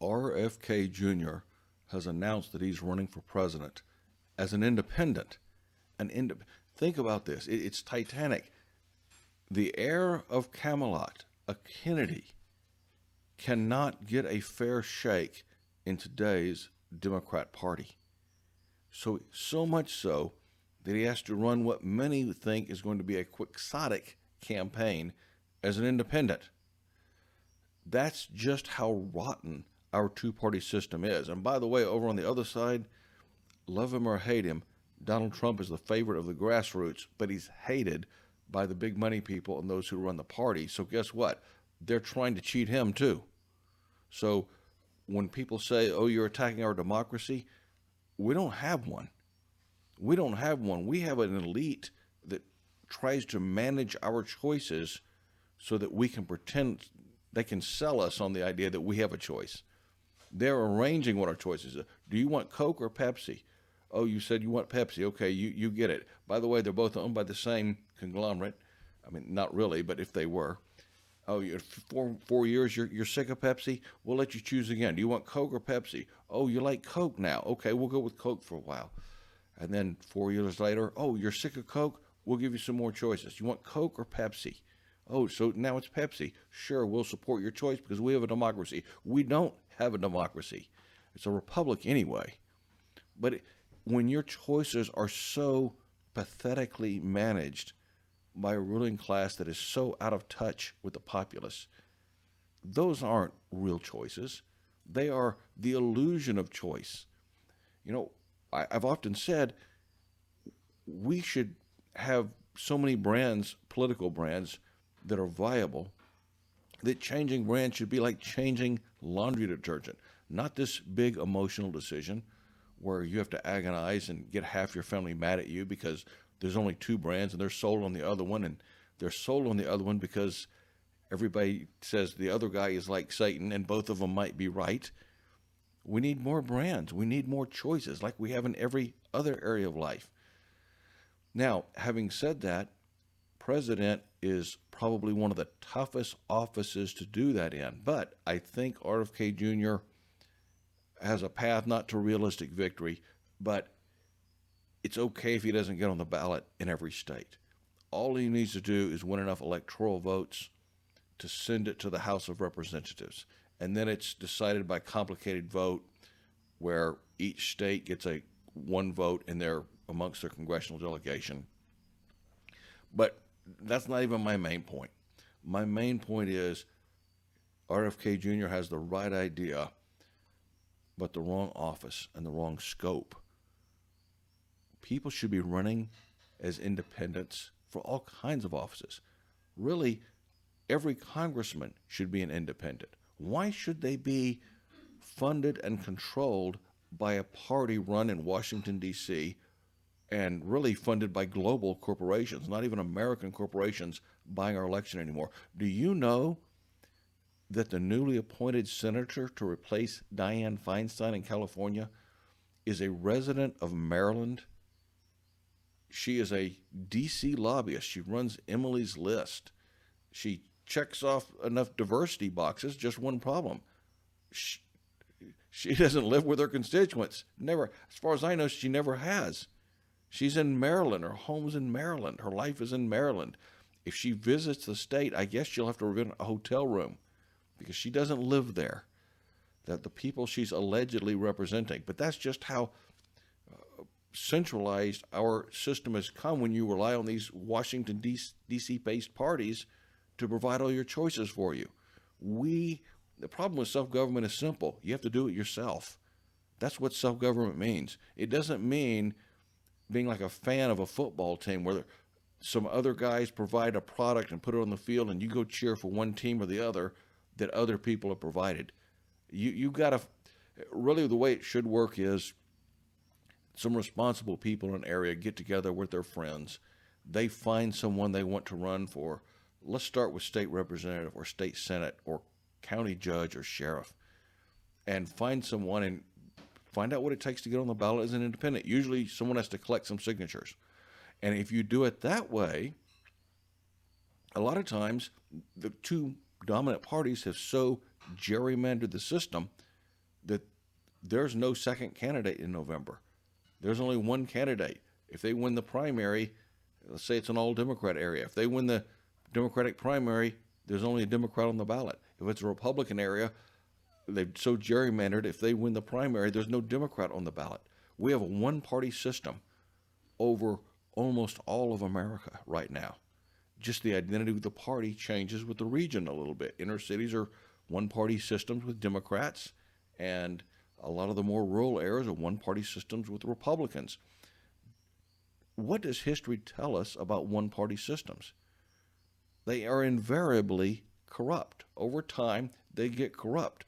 RFK Jr. has announced that he's running for president as an independent. Think about this. It's Titanic. The heir of Camelot, a Kennedy, cannot get a fair shake in today's Democrat Party. So much so that he has to run what many think is going to be a quixotic campaign as an independent. That's just how rotten our two-party system is. And by the way, over on the other side, love him or hate him, Donald Trump is the favorite of the grassroots, but he's hated by the big money people and those who run the party. So guess what? They're trying to cheat him too. So when people say, oh, you're attacking our democracy, we don't have one. We don't have one. We have an elite that tries to manage our choices so that we can pretend they can sell us on the idea that we have a choice. They're arranging what our choices are. Do you want Coke or Pepsi? Oh, you said you want Pepsi. Okay, you get it. By the way, they're both owned by the same conglomerate. I mean, not really, but if they were. Oh, you're 4 years, you're sick of Pepsi? We'll let you choose again. Do you want Coke or Pepsi? Oh, you like Coke now. Okay, we'll go with Coke for a while. And then 4 years later, oh, you're sick of Coke? We'll give you some more choices. You want Coke or Pepsi? Oh, so now it's Pepsi. Sure, we'll support your choice because we have a democracy. We don't have a democracy. It's a republic anyway. But when your choices are so pathetically managed by a ruling class that is so out of touch with the populace, those aren't real choices. They are the illusion of choice. You know, I've often said we should have so many brands, political brands, that are viable, that changing brands should be like changing laundry detergent, not this big emotional decision where you have to agonize and get half your family mad at you because there's only two brands and they're sold on the other one, and they're sold on the other one because everybody says the other guy is like Satan and both of them might be right. We need more brands. We need more choices like we have in every other area of life. Now, having said that, president is probably one of the toughest offices to do that in, but I think RFK Jr. has a path not to realistic victory, but it's okay if he doesn't get on the ballot in every state. All he needs to do is win enough electoral votes to send it to the House of Representatives. And then it's decided by complicated vote where each state gets a one vote in their amongst their congressional delegation. But that's not even my main point. My main point is RFK Jr. has the right idea, but the wrong office and the wrong scope. People should be running as independents for all kinds of offices. Really, every congressman should be an independent. Why should they be funded and controlled by a party run in Washington, D.C., and really funded by global corporations, not even American corporations buying our election anymore? Do you know that the newly appointed senator to replace Dianne Feinstein in California is a resident of Maryland? She is a D.C. lobbyist. She runs Emily's List. She checks off enough diversity boxes, just one problem. She doesn't live with her constituents. Never. As far as I know, she never has. She's in Maryland. Her home's in Maryland. Her life is in Maryland. If she visits the state, I guess she'll have to rent a hotel room because she doesn't live there. That the people she's allegedly representing. But that's just how centralized our system has come when you rely on these Washington, D.C.-based parties to provide all your choices for you. The problem with self-government is simple. You have to do it yourself. That's what self-government means. It doesn't mean being like a fan of a football team where some other guys provide a product and put it on the field and you go cheer for one team or the other that other people have provided. You got to, really the way it should work is some responsible people in an area get together with their friends. They find someone they want to run for. Let's start with state representative or state senate or county judge or sheriff, and find someone and find out what it takes to get on the ballot as an independent. Usually someone has to collect some signatures. And if you do it that way, a lot of times the two dominant parties have so gerrymandered the system that there's no second candidate in November. There's only one candidate. If they win the primary, let's say it's an all-Democrat area. If they win the Democratic primary, there's only a Democrat on the ballot. If it's a Republican area, they've so gerrymandered, if they win the primary, there's no Democrat on the ballot. We have a one-party system over almost all of America right now. Just the identity of the party changes with the region a little bit. Inner cities are one-party systems with Democrats, and a lot of the more rural areas are one-party systems with Republicans. What does history tell us about one-party systems? They are invariably corrupt. Over time, they get corrupt.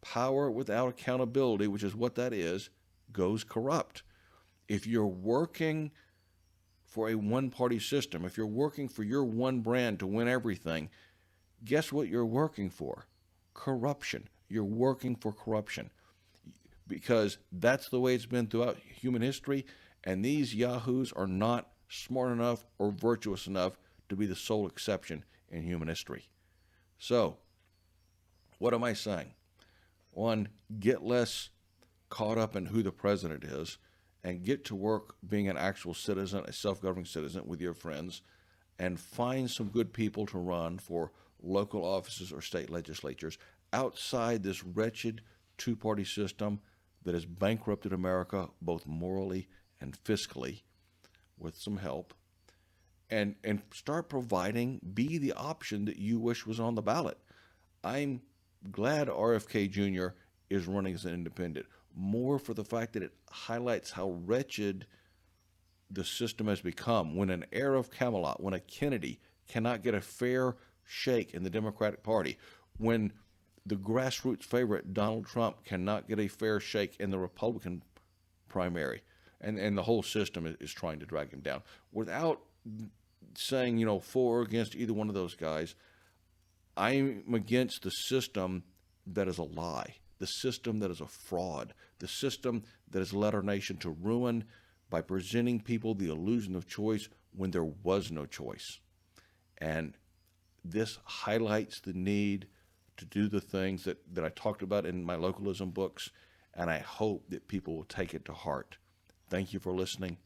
Power without accountability, which is what that is, goes corrupt. If you're working for a one-party system, if you're working for your one brand to win everything, guess what you're working for? Corruption. You're working for corruption, because that's the way it's been throughout human history, and these yahoos are not smart enough or virtuous enough to be the sole exception in human history. So, what am I saying? One, get less caught up in who the president is and get to work being an actual citizen, a self-governing citizen with your friends, and find some good people to run for local offices or state legislatures outside this wretched two-party system that has bankrupted America both morally and fiscally, with some help, and start providing, be the option that you wish was on the ballot. I'm glad RFK Jr. is running as an independent, more for the fact that it highlights how wretched the system has become. When an heir of Camelot, when a Kennedy cannot get a fair shake in the Democratic Party, when the grassroots favorite Donald Trump cannot get a fair shake in the Republican primary, and the whole system is trying to drag him down. Without saying, for or against either one of those guys, I'm against the system that is a lie, the system that is a fraud, the system that has led our nation to ruin by presenting people the illusion of choice when there was no choice. And this highlights the need to do the things that I talked about in my localism books, and I hope that people will take it to heart. Thank you for listening.